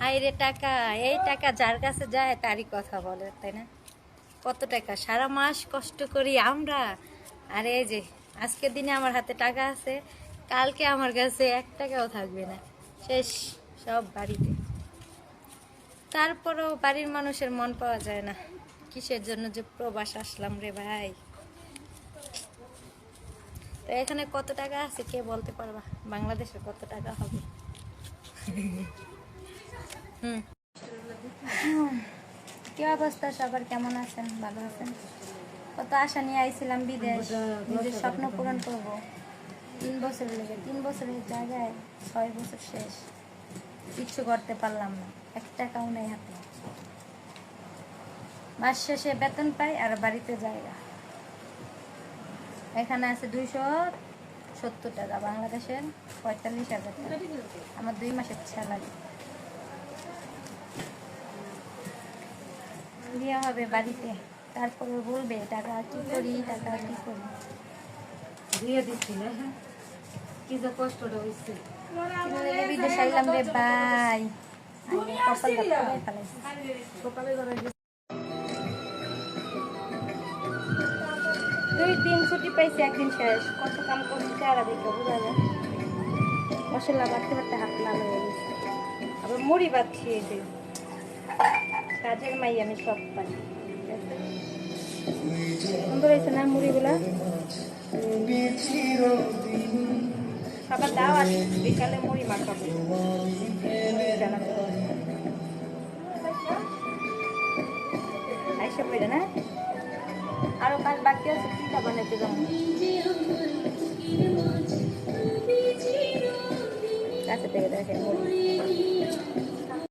High রে টাকা, এই টাকা যার কাছে যায় তারই কথা বলে, তাই না? কত টাকা সারা মাস কষ্ট করি আমরা, আর এই যে আজকের দিনে আমার হাতে টাকা আছে, কালকে আমার কাছে 1 টাকাও থাকবে না, শেষ সব বাড়িতে। তারপরেও বাড়ির মানুষের মন পাওয়া যায় না, কিসের জন্য যে প্রবাস আসলাম রে ভাই। তো এখানে কত টাকা আছে কে বলতে পারবা? বাংলাদেশে কত টাকা হবে? হুম, কি অবস্থা সবার, কেমন আছেন? ভালো আছেন? কত আশা নিয়ে আইছিলাম বিদেশ, নিজের স্বপ্ন পূরণ করব। 3 বছর লেগে, 3 বছরের জায়গায় 6 বছর শেষ, কিচ্ছু করতে পারলাম না, 1 টাকাও নেই হাতে। মাস শেষে বেতন পাই আর বাড়িতে জায়গা। এখানে আছে 270 টাকা, বাংলাদেশের 45,000 টাকা, আমার 2 মাসের স্যালারি। বিয়ে হবে বাড়িতে, তারপরে বলবে টাকা কি করি, টাকা কি করি। দিয়ে দিচ্ছি না, কি যে কষ্টটা হয়েছে। বিদেশ আইলাম রে ভাই, কপালটা পুরাই ফেলাইছি। সকালে ধরে 2 দিন ছুটি পাইছি, 1 দিন শেষ, কত কাম করছি চেহারা দেখে বোঝা যায়। মশলা বাড়তে বাড়তে হাত লাল হয়ে গেছে, আবার মুড়ি বাচ্ছি। এই যে কাজের মাই, আমি সব পারি। সুন্দর হয়েছে না মুড়িগুলা? সবার দাওয়াত, বিকালে মুড়ি মাখাবো। আইসা পড়ে না, আরো কাজ বাকি আছে, পিঠা বানাইতে যাবো। কাছে থেকে দেখে মুড়ি